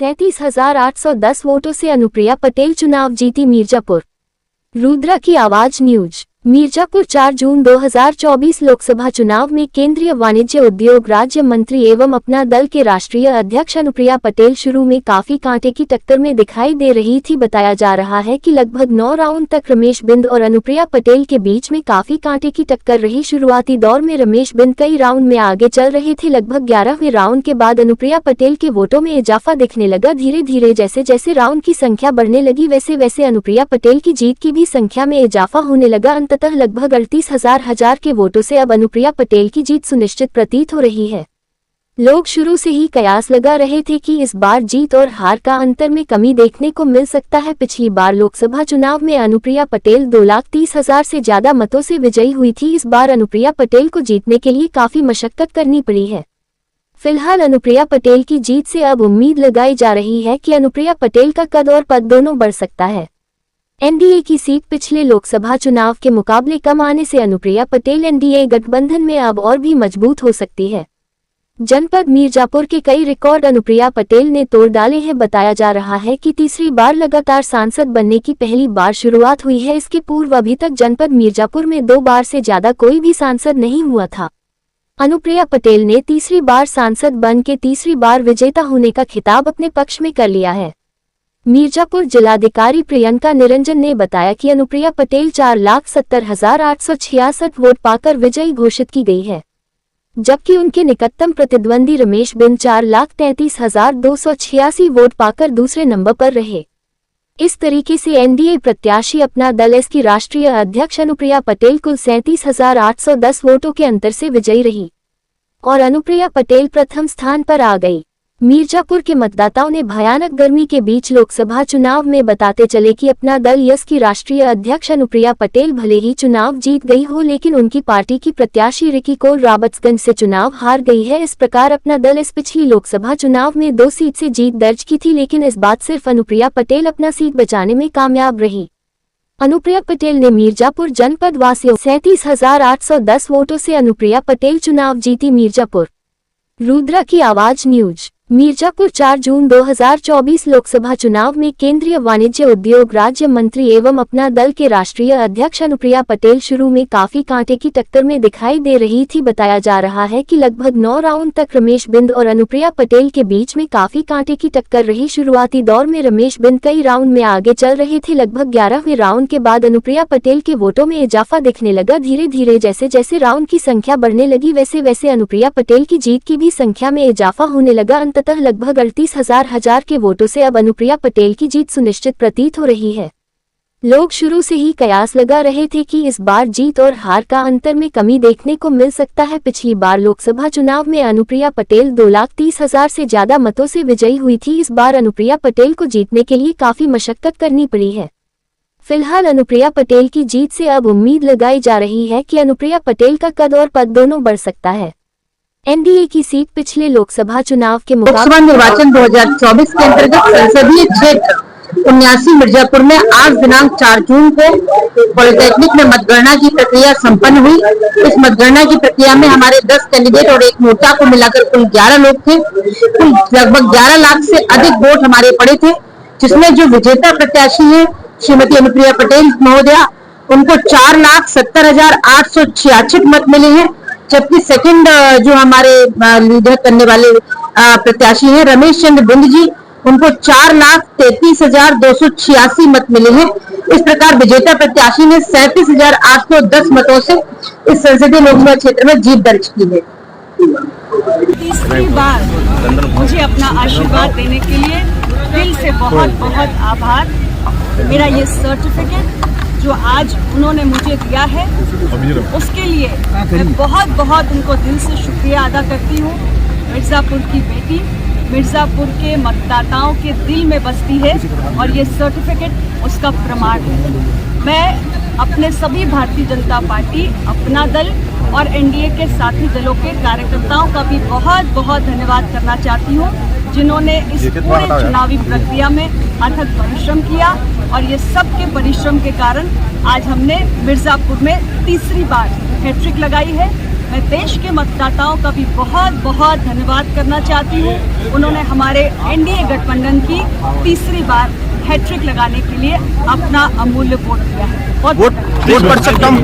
37,810 वोटों से अनुप्रिया पटेल चुनाव जीती। मिर्जापुर। रुद्रा की आवाज न्यूज। मिर्जापुर 4 जून 2024 लोकसभा चुनाव में केंद्रीय वाणिज्य उद्योग राज्य मंत्री एवं अपना दल के राष्ट्रीय अध्यक्ष अनुप्रिया पटेल शुरू में काफी कांटे की टक्कर में दिखाई दे रही थी। बताया जा रहा है कि लगभग 9 राउंड तक रमेश बिंद और अनुप्रिया पटेल के बीच में काफी कांटे की टक्कर रही। शुरुआती दौर में रमेश बिंद कई राउंड में आगे चल रहे थे। लगभग 11वें राउंड के बाद अनुप्रिया पटेल के वोटों में इजाफा दिखने लगा। धीरे धीरे जैसे जैसे राउंड की संख्या बढ़ने लगी वैसे वैसे अनुप्रिया पटेल की जीत की भी संख्या में इजाफा होने लगा। अंततः लगभग 38,000 के वोटों से अब अनुप्रिया पटेल की जीत सुनिश्चित प्रतीत हो रही है। लोग शुरू से ही कयास लगा रहे थे कि इस बार जीत और हार का अंतर में कमी देखने को मिल सकता है। पिछली बार लोकसभा चुनाव में अनुप्रिया पटेल 2,30,000 से ज्यादा मतों से विजयी हुई थी। इस बार अनुप्रिया पटेल को जीतने के लिए काफी मशक्कत करनी पड़ी है। फिलहाल अनुप्रिया पटेल की जीत से अब उम्मीद लगाई जा रही है कि अनुप्रिया पटेल का कद और पद दोनों बढ़ सकता है। एनडीए की सीट पिछले लोकसभा चुनाव के मुकाबले कम आने से अनुप्रिया पटेल एनडीए गठबंधन में अब और भी मजबूत हो सकती है। जनपद मिर्जापुर के कई रिकॉर्ड अनुप्रिया पटेल ने तोड़ डाले हैं। बताया जा रहा है कि तीसरी बार लगातार सांसद बनने की पहली बार शुरुआत हुई है। इसके पूर्व अभी तक जनपद मिर्जापुर में 2 बार से ज्यादा कोई भी सांसद नहीं हुआ था। अनुप्रिया पटेल ने तीसरी बार सांसद बन के तीसरी बार विजेता होने का खिताब अपने पक्ष में कर लिया है। मिर्जापुर जिलाधिकारी प्रियंका निरंजन ने बताया कि अनुप्रिया पटेल 4,70,866 वोट पाकर विजयी घोषित की गई है, जबकि उनके निकटतम प्रतिद्वंदी रमेश बिंद 4,33,286 वोट पाकर दूसरे नंबर पर रहे। इस तरीके से एनडीए प्रत्याशी अपना दल एस की राष्ट्रीय अध्यक्ष अनुप्रिया पटेल कुल 37,810 वोटों के अंतर से विजयी रही और अनुप्रिया पटेल प्रथम स्थान पर आ गई। मिर्जापुर के मतदाताओं ने भयानक गर्मी के बीच लोकसभा चुनाव में बताते चले कि अपना दल यस की राष्ट्रीय अध्यक्ष अनुप्रिया पटेल भले ही चुनाव जीत गई हो, लेकिन उनकी पार्टी की प्रत्याशी रिकी कौर रॉबर्ट्सगंज से चुनाव हार गई है। इस प्रकार अपना दल इस पिछली लोकसभा चुनाव में 2 सीट से जीत दर्ज की थी, लेकिन इस बात सिर्फ अनुप्रिया पटेल अपना सीट बचाने में कामयाब रही। अनुप्रिया पटेल ने मिर्जापुर जनपद वासियों 37,810 वोटों से अनुप्रिया पटेल चुनाव जीती। मिर्जापुर। रुद्रा की आवाज न्यूज। मिर्जापुर 4 जून 2024 लोकसभा चुनाव में केंद्रीय वाणिज्य उद्योग राज्य मंत्री एवं अपना दल के राष्ट्रीय अध्यक्ष अनुप्रिया पटेल शुरू में काफी कांटे की टक्कर में दिखाई दे रही थी। बताया जा रहा है कि लगभग 9 राउंड तक रमेश बिंद और अनुप्रिया पटेल के बीच में काफी कांटे की टक्कर रही। शुरुआती दौर में रमेश बिंद कई राउंड में आगे चल रहे थे। लगभग 11वें राउंड के बाद अनुप्रिया पटेल के वोटों में इजाफा दिखने लगा। धीरे धीरे जैसे जैसे राउंड की संख्या बढ़ने लगी वैसे वैसे अनुप्रिया पटेल की जीत की भी संख्या में इजाफा होने लगा। अंततः लगभग 38,000 के वोटों से अब अनुप्रिया पटेल की जीत सुनिश्चित प्रतीत हो रही है। लोग शुरू से ही कयास लगा रहे थे कि इस बार जीत और हार का अंतर में कमी देखने को मिल सकता है। पिछली बार लोकसभा चुनाव में अनुप्रिया पटेल 2,30,000 से ज्यादा मतों से विजयी हुई थी। इस बार अनुप्रिया पटेल को जीतने के लिए काफी मशक्कत करनी पड़ी है। फिलहाल अनुप्रिया पटेल की जीत से अब उम्मीद लगाई जा रही है कि अनुप्रिया पटेल का कद और पद दोनों बढ़ सकता है। एनडीए की सीट पिछले लोकसभा चुनाव के मुकाबले लोकसभा निर्वाचन 2024 के अंतर्गत संसदीय क्षेत्र 79 मिर्जापुर में आज दिनांक 4 जून को पॉलिटेक्निक में मतगणना की प्रक्रिया संपन्न हुई। इस मतगणना की प्रक्रिया में हमारे 10 कैंडिडेट और एक नोटा को मिलाकर कुल 11 लोग थे। कुल लगभग 11 लाख से अधिक वोट हमारे पड़े थे, जिसमें जो विजेता प्रत्याशी है श्रीमती अनुप्रिया पटेल महोदया, उनको 4,70,866 मत मिले हैं, जबकि सेकंड जो हमारे लीडर करने वाले प्रत्याशी हैं रमेश चंद्र बिंद जी, उनको 4,33,286 मत मिले हैं। इस प्रकार विजेता प्रत्याशी ने 37,810 मतों से इस संसदीय लोकसभा क्षेत्र में जीत दर्ज की है। तीसरी बार मुझे अपना आशीर्वाद देने के लिए दिल से बहुत बहुत आभार। मेरा ये सर्टिफिकेट जो आज उन्होंने मुझे दिया है उसके लिए मैं बहुत बहुत उनको दिल से शुक्रिया अदा करती हूँ। मिर्ज़ापुर की बेटी मिर्ज़ापुर के मतदाताओं के दिल में बसती है और ये सर्टिफिकेट उसका प्रमाण है। मैं अपने सभी भारतीय जनता पार्टी, अपना दल और एनडीए के साथी दलों के कार्यकर्ताओं का भी बहुत बहुत धन्यवाद करना चाहती हूँ, जिन्होंने इस पूरे चुनावी प्रक्रिया में अथक परिश्रम किया और ये सबके परिश्रम के कारण आज हमने मिर्ज़ापुर में तीसरी बार हैट्रिक लगाई है। मैं देश के मतदाताओं का भी बहुत बहुत धन्यवाद करना चाहती हूँ। उन्होंने हमारे एनडीए गठबंधन की तीसरी बार हैट्रिक लगाने के लिए अपना अमूल्य वोट दिया है। वोट पड़ सकता हूँ।